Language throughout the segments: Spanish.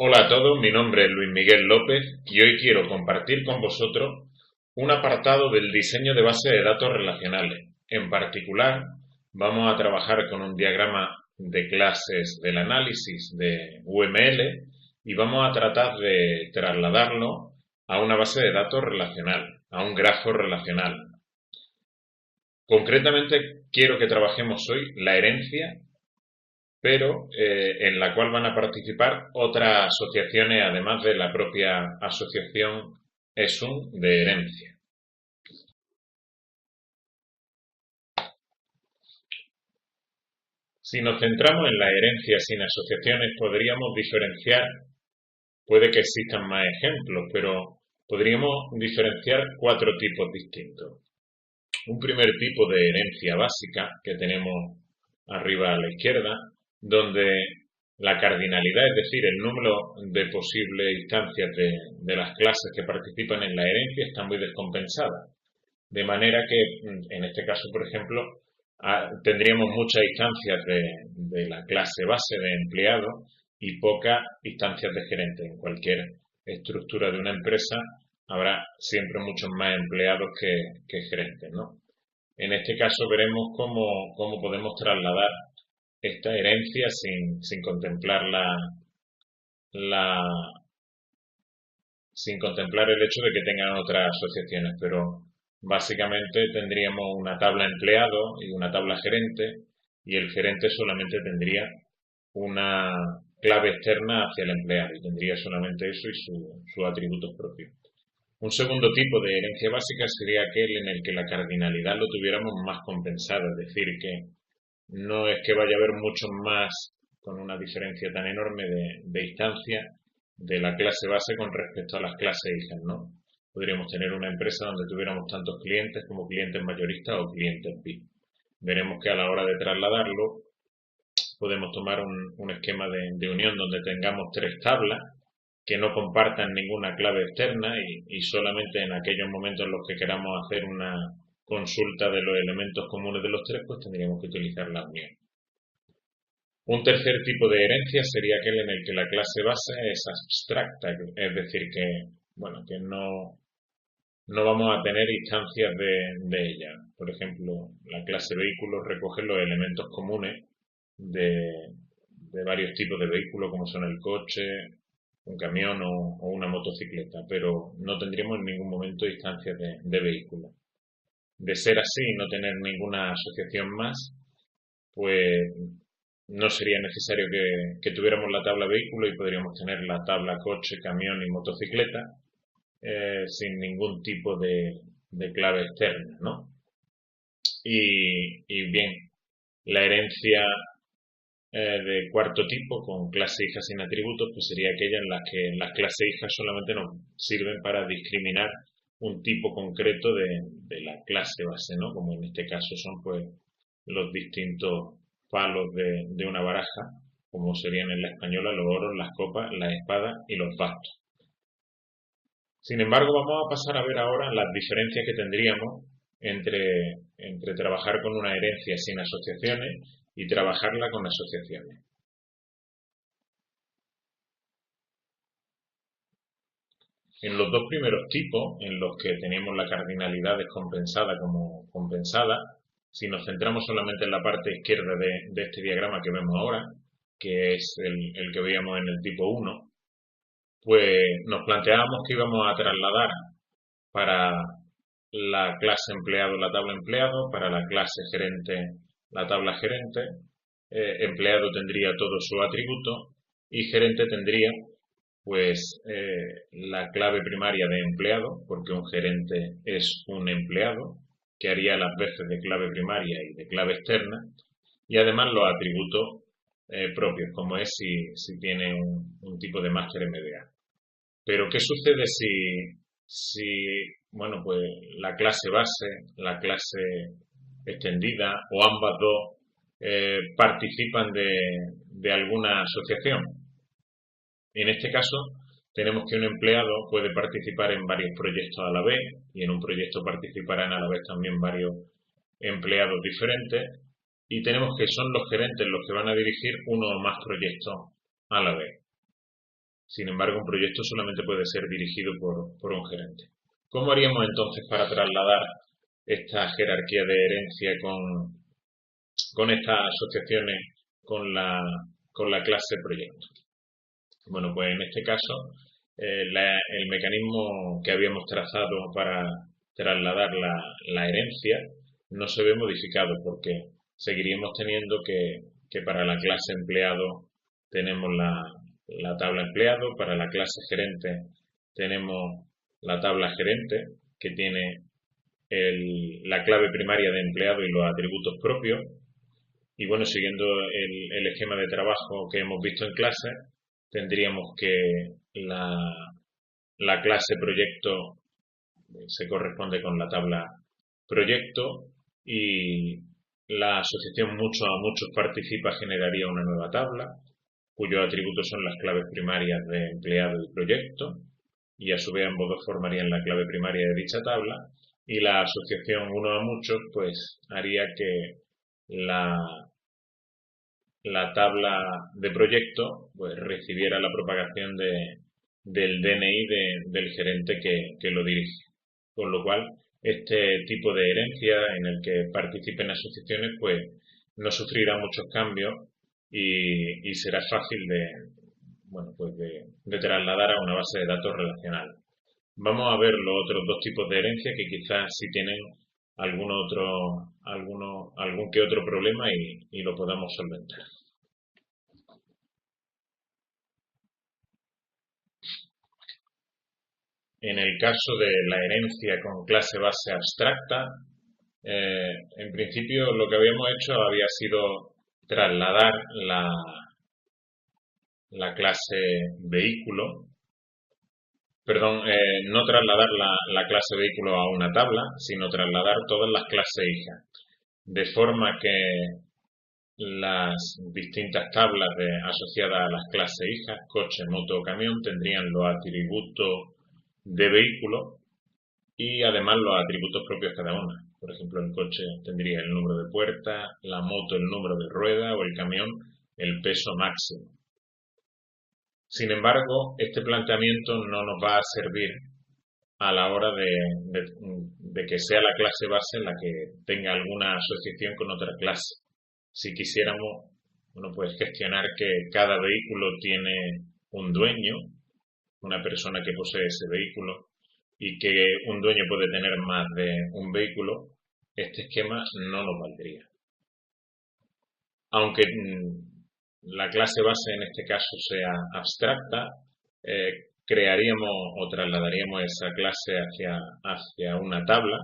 Hola a todos, mi nombre es Luis Miguel López y hoy quiero compartir con vosotros un apartado del diseño de bases de datos relacionales. En particular, vamos a trabajar con un diagrama de clases del análisis de UML y vamos a tratar de trasladarlo a una base de datos relacional, a un grafo relacional. Concretamente, quiero que trabajemos hoy la herencia, pero en la cual van a participar otras asociaciones, además de la propia asociación ESUN de herencia. Si nos centramos en la herencia sin asociaciones, podríamos diferenciar, puede que existan más ejemplos, pero podríamos diferenciar cuatro tipos distintos. Un primer tipo de herencia básica que tenemos arriba a la izquierda, donde la cardinalidad, es decir, el número de posibles instancias de las clases que participan en la herencia, está muy descompensada. De manera que, en este caso, por ejemplo, tendríamos muchas instancias de la clase base de empleado y pocas instancias de gerente. En cualquier estructura de una empresa habrá siempre muchos más empleados que gerentes, ¿no? En este caso veremos cómo podemos trasladar esta herencia sin contemplar la, sin contemplar el hecho de que tengan otras asociaciones, pero básicamente tendríamos una tabla empleado y una tabla gerente, y el gerente solamente tendría una clave externa hacia el empleado y tendría solamente eso y sus atributos propios. Un segundo tipo de herencia básica sería aquel en el que la cardinalidad lo tuviéramos más compensada, es decir, que no es que vaya a haber muchos más con una diferencia tan enorme de instancia de la clase base con respecto a las clases hijas, ¿no? Podríamos tener una empresa donde tuviéramos tantos clientes como clientes mayoristas o clientes VIP. Veremos que a la hora de trasladarlo podemos tomar un esquema de unión donde tengamos tres tablas que no compartan ninguna clave externa y solamente en aquellos momentos en los que queramos hacer una consulta de los elementos comunes de los tres, pues tendríamos que utilizar la unión. Un tercer tipo de herencia sería aquel en el que la clase base es abstracta, es decir, que no vamos a tener instancias de ella. Por ejemplo, la clase vehículos recoge los elementos comunes de varios tipos de vehículos, como son el coche, un camión o una motocicleta, pero no tendríamos en ningún momento instancias de vehículos. De ser así y no tener ninguna asociación más, pues no sería necesario que tuviéramos la tabla vehículo y podríamos tener la tabla coche, camión y motocicleta sin ningún tipo de clave externa, ¿no? Y bien, la herencia de cuarto tipo con clase hija sin atributos, pues sería aquella en la que las clases hijas solamente nos sirven para discriminar un tipo concreto de la clase base, ¿no? Como en este caso son pues los distintos palos de una baraja, como serían en la española los oros, las copas, las espadas y los bastos. Sin embargo, vamos a pasar a ver ahora las diferencias que tendríamos entre trabajar con una herencia sin asociaciones y trabajarla con asociaciones. En los dos primeros tipos, en los que tenemos la cardinalidad descompensada como compensada, si nos centramos solamente en la parte izquierda de este diagrama que vemos ahora, que es el que veíamos en el tipo 1, pues nos planteábamos que íbamos a trasladar para la clase empleado la tabla empleado, para la clase gerente la tabla gerente, empleado tendría todo su atributo y gerente tendría pues la clave primaria de empleado, porque un gerente es un empleado que haría las veces de clave primaria y de clave externa, y además los atributos propios, como es si tiene un tipo de máster MBA. Pero ¿qué sucede bueno, pues la clase base, la clase extendida o ambas dos participan de alguna asociación? En este caso, tenemos que un empleado puede participar en varios proyectos a la vez y en un proyecto participarán a la vez también varios empleados diferentes y tenemos que son los gerentes los que van a dirigir uno o más proyectos a la vez. Sin embargo, un proyecto solamente puede ser dirigido por un gerente. ¿Cómo haríamos entonces para trasladar esta jerarquía de herencia con estas asociaciones con la clase proyecto? Bueno, pues en este caso el mecanismo que habíamos trazado para trasladar la herencia no se ve modificado porque seguiríamos teniendo que para la clase empleado tenemos la tabla empleado, para la clase gerente tenemos la tabla gerente que tiene la clave primaria de empleado y los atributos propios. Y bueno, siguiendo el esquema de trabajo que hemos visto en clase, tendríamos que la clase proyecto se corresponde con la tabla proyecto y la asociación muchos a muchos participa generaría una nueva tabla cuyos atributos son las claves primarias de empleado y proyecto y a su vez ambos dos formarían la clave primaria de dicha tabla y la asociación uno a muchos pues haría que la tabla de proyecto pues recibiera la propagación del DNI del gerente que lo dirige. Con lo cual, este tipo de herencia en el que participen asociaciones pues no sufrirá muchos cambios y será fácil de trasladar a una base de datos relacional. Vamos a ver los otros dos tipos de herencia que quizás sí tienen algún que otro problema y lo podamos solventar. En el caso de la herencia con clase base abstracta, en principio lo que habíamos hecho había sido trasladar la clase vehículo, no trasladar la clase vehículo a una tabla, sino trasladar todas las clases hijas, de forma que las distintas tablas asociadas a las clases hijas, coche, moto o camión, tendrían los atributos de vehículo y además los atributos propios cada una. Por ejemplo, el coche tendría el número de puerta, la moto el número de rueda o el camión el peso máximo. Sin embargo, este planteamiento no nos va a servir a la hora de que sea la clase base la que tenga alguna asociación con otra clase. Si quisiéramos, pues gestionar que cada vehículo tiene un dueño, una persona que posee ese vehículo y que un dueño puede tener más de un vehículo, este esquema no nos valdría. Aunque la clase base en este caso sea abstracta, crearíamos o trasladaríamos esa clase hacia una tabla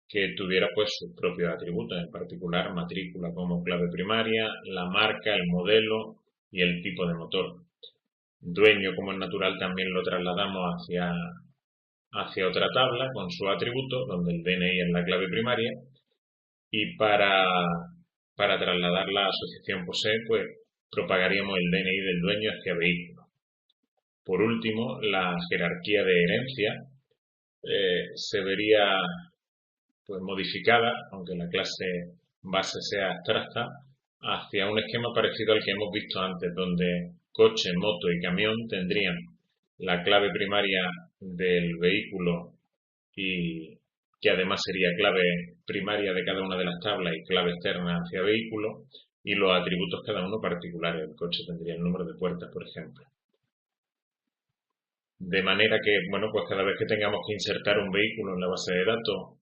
que tuviera pues sus propios atributos, en particular matrícula como clave primaria, la marca, el modelo y el tipo de motor. Dueño, como es natural, también lo trasladamos hacia otra tabla con sus atributos, donde el DNI es la clave primaria, y para trasladar la asociación posee, pues propagaríamos el DNI del dueño hacia vehículo. Por último, la jerarquía de herencia se vería pues modificada, aunque la clase base sea abstracta, hacia un esquema parecido al que hemos visto antes, donde coche, moto y camión tendrían la clave primaria del vehículo y que además sería clave primaria de cada una de las tablas y clave externa hacia vehículo y los atributos cada uno particulares. El coche tendría el número de puertas, por ejemplo. De manera que, pues cada vez que tengamos que insertar un vehículo en la base de datos,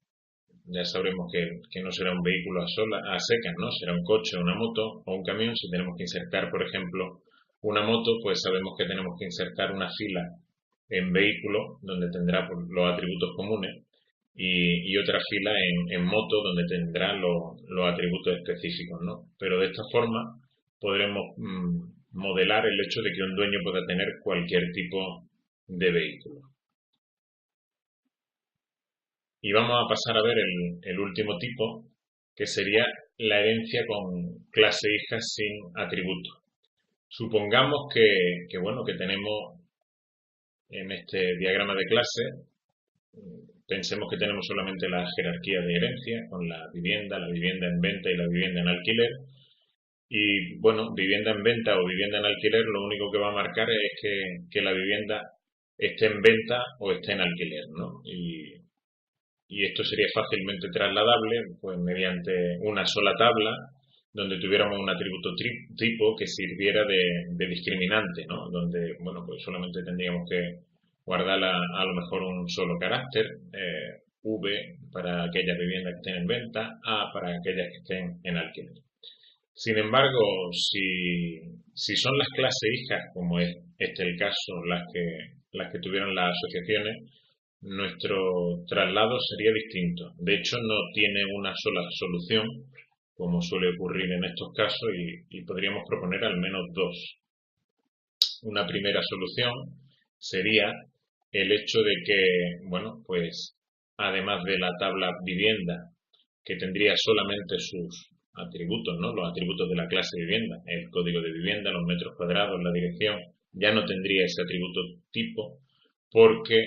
ya sabremos que no será un vehículo a secas, ¿no? Será un coche, una moto o un camión. Si tenemos que insertar, por ejemplo, una moto, pues sabemos que tenemos que insertar una fila en vehículo, donde tendrá los atributos comunes, y otra fila en moto, donde tendrá los atributos específicos, ¿no? Pero de esta forma podremos modelar el hecho de que un dueño pueda tener cualquier tipo de vehículo. Y vamos a pasar a ver el último tipo, que sería la herencia con clase hija sin atributos. Supongamos que tenemos en este diagrama de clase, pensemos que tenemos solamente la jerarquía de herencia con la vivienda en venta y la vivienda en alquiler, Y bueno, vivienda en venta o vivienda en alquiler, lo único que va a marcar es que la vivienda esté en venta o esté en alquiler, ¿no? Y esto sería fácilmente trasladable pues mediante una sola tabla donde tuviéramos un atributo tipo que sirviera de discriminante, ¿no? Donde, bueno, pues solamente tendríamos que guardar a lo mejor un solo carácter, V para aquellas viviendas que estén en venta, A para aquellas que estén en alquiler. Sin embargo, si son las clases hijas, como es este el caso, las que tuvieron las asociaciones, nuestro traslado sería distinto. De hecho, no tiene una sola solución, como suele ocurrir en estos casos, y podríamos proponer al menos dos. Una primera solución sería el hecho de que, bueno, pues además de la tabla vivienda, que tendría solamente sus atributos, ¿no? Los atributos de la clase vivienda, el código de vivienda, los metros cuadrados, la dirección, ya no tendría ese atributo tipo, porque,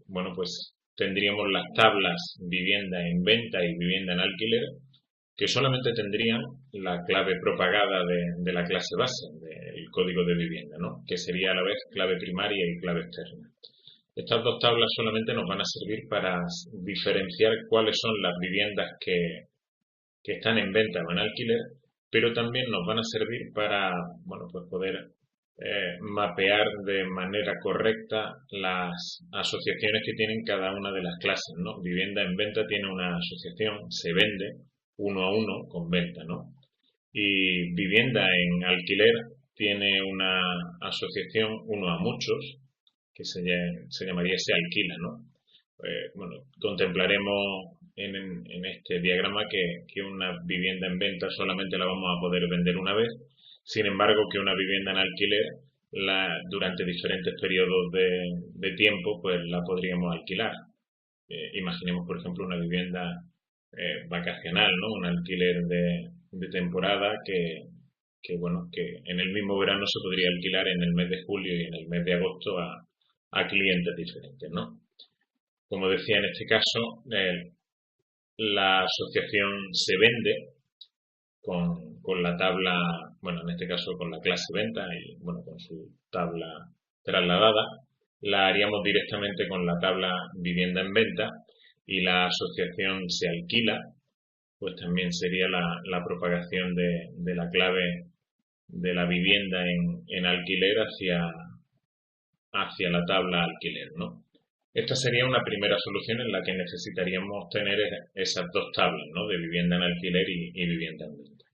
bueno, pues tendríamos las tablas vivienda en venta y vivienda en alquiler, que solamente tendrían la clave propagada de la clase base, del código de vivienda, ¿no? Que sería a la vez clave primaria y clave externa. Estas dos tablas solamente nos van a servir para diferenciar cuáles son las viviendas que están en venta o en alquiler, pero también nos van a servir para, bueno, pues poder mapear de manera correcta las asociaciones que tienen cada una de las clases, ¿no? Vivienda en venta tiene una asociación, se vende uno a uno con venta, ¿no? Y vivienda en alquiler tiene una asociación uno a muchos, que se llamaría se alquila, ¿no? Bueno, contemplaremos en este diagrama que una vivienda en venta solamente la vamos a poder vender una vez, sin embargo que una vivienda en alquiler durante diferentes periodos de tiempo pues la podríamos alquilar. Imaginemos por ejemplo una vivienda vacacional, ¿no? Un alquiler de temporada que bueno, que en el mismo verano se podría alquilar en el mes de julio y en el mes de agosto a clientes diferentes, ¿no? Como decía, en este caso, la asociación se vende con la tabla, bueno, en este caso con la clase venta y, bueno, con su tabla trasladada. La haríamos directamente con la tabla vivienda en venta y la asociación se alquila, pues también sería la propagación de la clave de la vivienda en alquiler hacia la tabla alquiler, ¿no? Esta sería una primera solución en la que necesitaríamos tener esas dos tablas, ¿no? De vivienda en alquiler y vivienda en venta.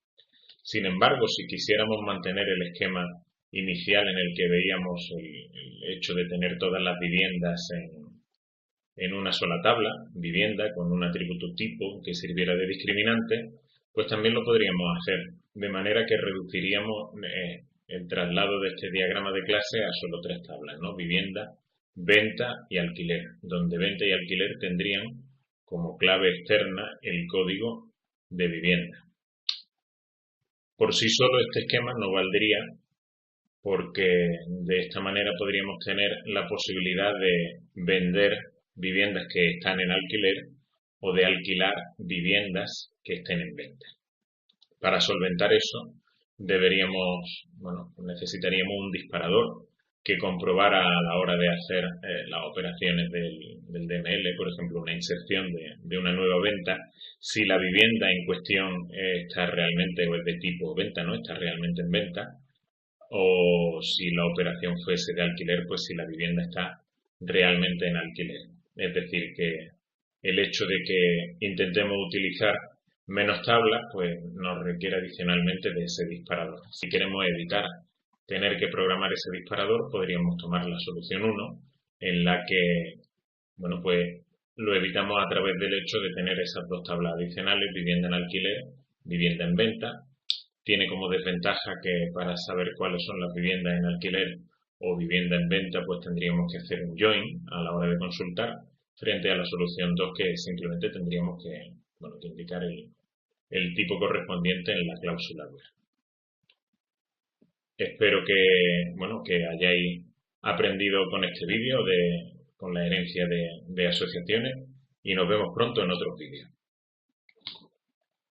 Sin embargo, si quisiéramos mantener el esquema inicial en el que veíamos el hecho de tener todas las viviendas en una sola tabla, vivienda con un atributo tipo que sirviera de discriminante, pues también lo podríamos hacer, de manera que reduciríamos el traslado de este diagrama de clase a solo tres tablas, ¿no? Vivienda, venta y alquiler, donde venta y alquiler tendrían como clave externa el código de vivienda. Por sí solo este esquema no valdría porque de esta manera podríamos tener la posibilidad de vender viviendas que están en alquiler o de alquilar viviendas que estén en venta. Para solventar eso necesitaríamos un disparador que comprobara a la hora de hacer las operaciones del DML, por ejemplo, una inserción de una nueva venta, si la vivienda en cuestión está realmente o es de tipo venta, ¿no? Está realmente en venta, o si la operación fuese de alquiler, pues si la vivienda está realmente en alquiler. Es decir, que el hecho de que intentemos utilizar menos tablas, pues nos requiere adicionalmente de ese disparador. Si queremos evitar tener que programar ese disparador, podríamos tomar la solución 1, en la que, bueno, pues lo evitamos a través del hecho de tener esas dos tablas adicionales, vivienda en alquiler, vivienda en venta. Tiene como desventaja que para saber cuáles son las viviendas en alquiler o vivienda en venta, pues tendríamos que hacer un join a la hora de consultar, frente a la solución 2 que simplemente tendríamos que indicar el tipo correspondiente en la cláusula where. Espero que hayáis aprendido con este vídeo con la herencia de asociaciones y nos vemos pronto en otros vídeos.